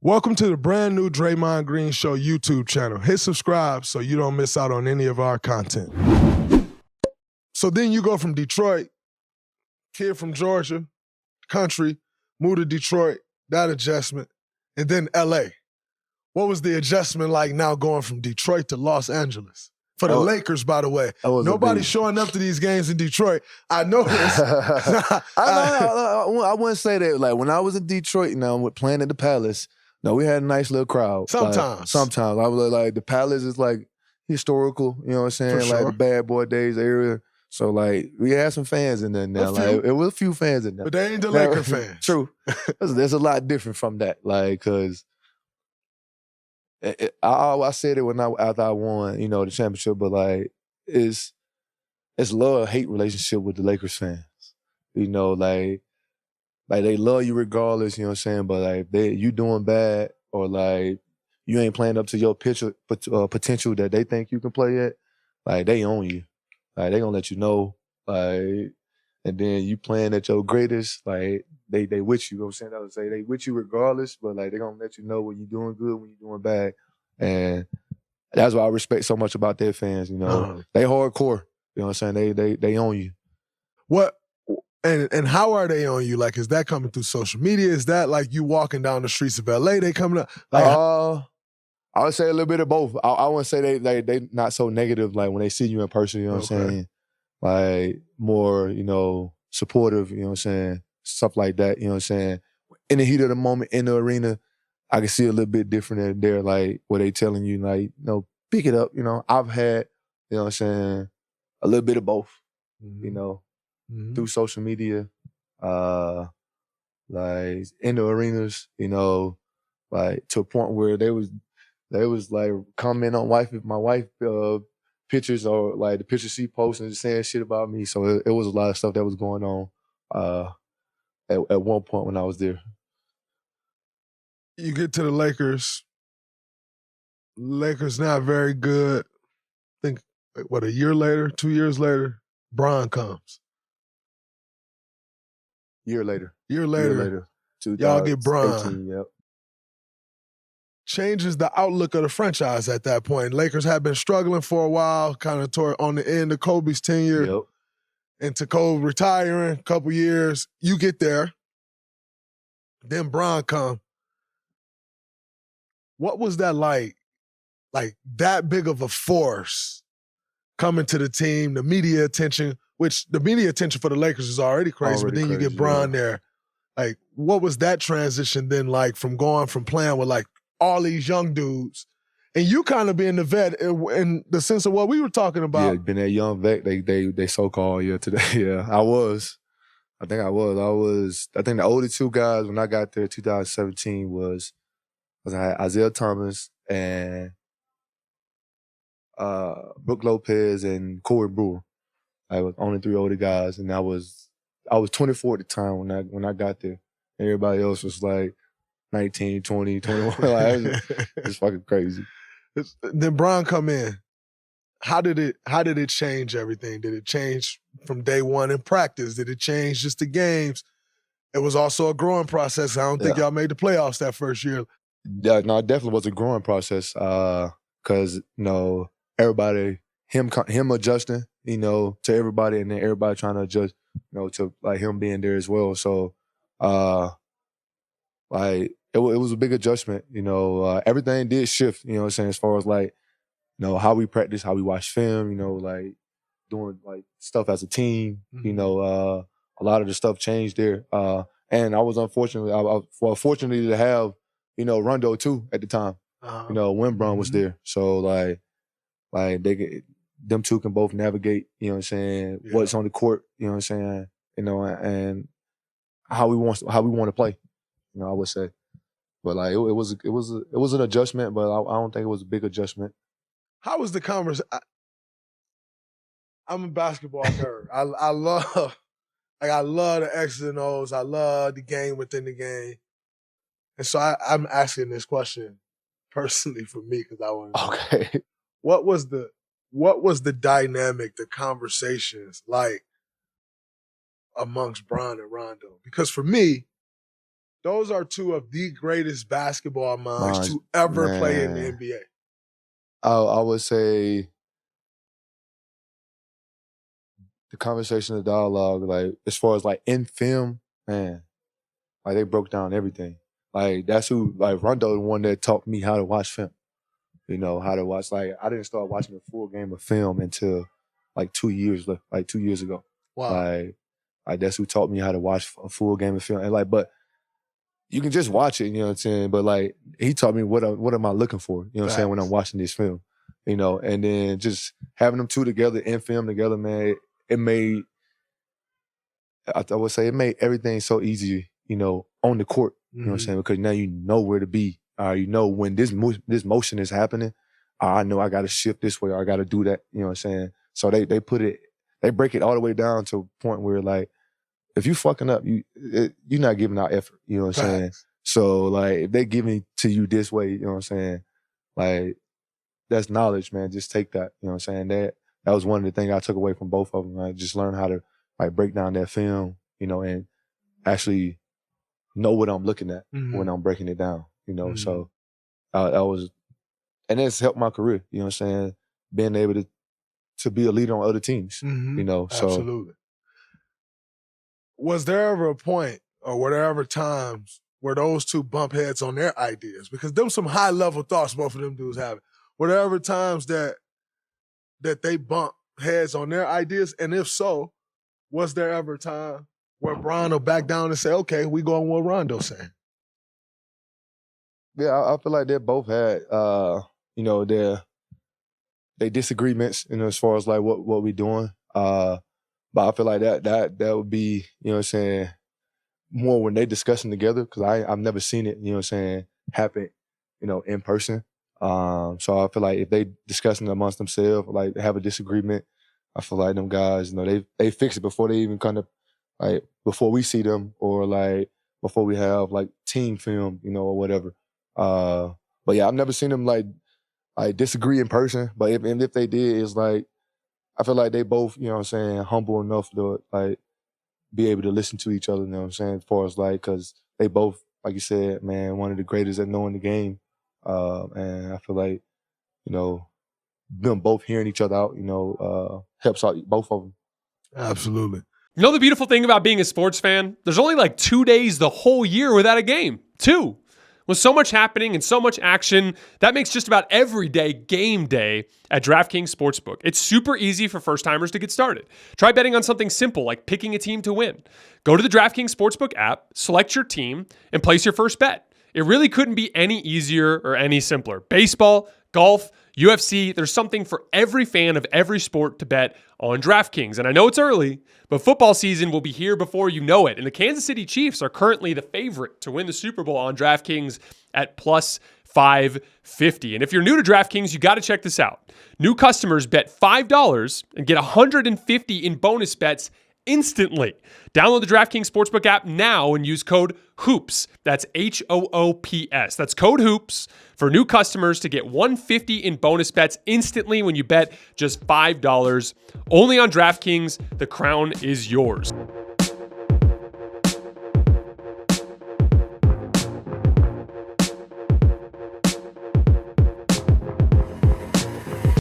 Welcome to the brand new Draymond Green Show YouTube channel. Hit subscribe so you don't miss out on any of our content. So then you go from Detroit, kid from Georgia, country, move to Detroit, that adjustment, and then LA. What was the adjustment like now going from Detroit to Los Angeles? For the Lakers, by the way. Nobody's showing up to these games in Detroit. I noticed. I wouldn't say that. Like, when I was in Detroit, playing at the Palace, we had a nice little crowd. Sometimes. I was like, the Palace is like historical, you know what I'm saying? For sure. Like the Bad Boy Days area. So, like, we had some fans in there now. Like, it was a few fans in there. But they ain't the Laker fans. True. There's a lot different from that. Like, because I said it after I won, the championship, but, like, it's love-hate relationship with the Lakers fans. Like they love you regardless, you know what I'm saying? But like you doing bad or like you ain't playing up to your potential that they think you can play at, like they own you. Like they gonna let you know. Like, and then you playing at your greatest, like they with you. You know what I'm saying? I would say they with you regardless, but like they gonna let you know when you're doing good, when you're doing bad. And that's what I respect so much about their fans, They hardcore. You know what I'm saying? They own you. What? And how are they on you? Like, is that coming through social media? Is that like you walking down the streets of LA? They coming up? Like, I would say a little bit of both. I wouldn't say they not so negative. Like when they see you in person, you know what I'm saying? Like more, supportive. You know what I'm saying? Stuff like that. You know what I'm saying? In the heat of the moment in the arena, I can see a little bit different there. Like what they telling you, like pick it up. I've had, you know what I'm saying, a little bit of both. Through social media, like in the arenas, like to a point where they was like commenting on my wife pictures or like the pictures she posted and saying shit about me. So it was a lot of stuff that was going on at one point when I was there. You get to the Lakers. Lakers not very good. I think, what, a year later, 2 years later, Bron comes. Year later. Y'all get Bron. Yep. Changes the outlook of the franchise at that point. Lakers have been struggling for a while, kind of toward on the end of Kobe's tenure. Yep. And to Kobe retiring a couple years, you get there. Then Bron come. What was that like? Like that big of a force coming to the team, the media attention, which the media attention for the Lakers is already crazy, but then you get Bron there. Like, what was that transition then like from going from playing with like all these young dudes and you kind of being the vet in the sense of what we were talking about? Yeah, been that young vet, they so-called, today. Yeah, I was. I think the older two guys when I got there in 2017 was I had Isaiah Thomas and Brook Lopez and Corey Brewer. I was only three older guys, and I was 24 at the time when I got there. Everybody else was like 19, 20, 21. Like, it's fucking crazy. Then Bron come in. How did it change everything? Did it change from day one in practice? Did it change just the games? It was also a growing process. I don't think y'all made the playoffs that first year. Yeah, no, it definitely was a growing process. Cause everybody, him adjusting, to everybody, and then everybody trying to adjust, to like him being there as well. So, like it was a big adjustment. Everything did shift. You know what I'm saying, as far as like, how we practice, how we watch film. Like doing like stuff as a team. A lot of the stuff changed there. And I was fortunately to have Rondo too at the time. When Bron was there. So like them two can both navigate, what's on the court, and how we want to play, I would say. But like it was an adjustment, but I don't think it was a big adjustment. How was the conversation? I'm a basketball nerd. I love the X's and O's. I love the game within the game. And so I'm asking this question personally for me because I want to know. Okay. What was the dynamic, the conversations like amongst Bron and Rondo? Because for me, Those are two of the greatest basketball minds Minds, to ever play in the man. NBA. I would say the conversation, the dialogue, like as far as like in film, man, like they broke down everything. Like that's who, like Rondo, the one that taught me how to watch film. You know, how to watch. Like I didn't start watching a full game of film until like 2 years, like 2 years ago. Wow. Like that's who taught me how to watch a full game of film. And like, but you can just watch it, you know what I'm saying? But like he taught me what am I looking for, you know what I'm saying, when I'm watching this film. You know, and then just having them two together in film together, man, it made, I would say it made everything so easy, you know, on the court. You know what I'm saying? Because now you know where to be. You know when this motion is happening, I know I got to shift this way or I got to do that. You know what I'm saying? So they break it all the way down to a point where like, if you fucking up, you're not giving out effort. You know what I'm saying? So like, if they give it to you this way, you know what I'm saying? Like, that's knowledge, man. Just take that. You know what I'm saying? That was one of the things I took away from both of them. I just learned how to like break down that film, you know, and actually know what I'm looking at when I'm breaking it down. You know, so that was, and it's helped my career. You know what I'm saying? Being able to be a leader on other teams. You know, so absolutely. Was there ever a point or were there ever times where those two bump heads on their ideas? Because them some high level thoughts both of them dudes have. Were there ever times that they bump heads on their ideas? And if so, was there ever a time where Bron will back down and say, okay, we going with what Rondo's saying? Yeah, I feel like they both had, you know, their disagreements, you know, as far as like what we doing. But I feel like that would be, you know what I'm saying, more when they discussing together, because I've never seen it, you know what I'm saying, happen, you know, in person. So I feel like if they discussing amongst themselves, like have a disagreement, I feel like them guys, you know, they fix it before they even kind of, like, before we see them or like before we have like team film, you know, or whatever. But yeah, I've never seen them like disagree in person. But if they did, it's like, I feel like they both, you know what I'm saying, humble enough to like be able to listen to each other, you know what I'm saying, as far as like, because they both, like you said, man, one of the greatest at knowing the game. And I feel like, you know, them both hearing each other out, you know, helps out both of them. Absolutely. You know the beautiful thing about being a sports fan? There's only like 2 days the whole year without a game. 2. With so much happening and so much action, that makes just about every day game day at DraftKings Sportsbook. It's super easy for first-timers to get started. Try betting on something simple like picking a team to win. Go to the DraftKings Sportsbook app, select your team, and place your first bet. It really couldn't be any easier or any simpler. Baseball, golf, UFC, there's something for every fan of every sport to bet on DraftKings. And I know it's early, but football season will be here before you know it. And the Kansas City Chiefs are currently the favorite to win the Super Bowl on DraftKings at plus 550. And if you're new to DraftKings, you got to check this out. New customers bet $5 and get $150 in bonus bets instantly. Download the DraftKings Sportsbook app now and use code HOOPS. That's HOOPS. That's code HOOPS for new customers to get $150 in bonus bets instantly when you bet just $5. Only on DraftKings. The crown is yours.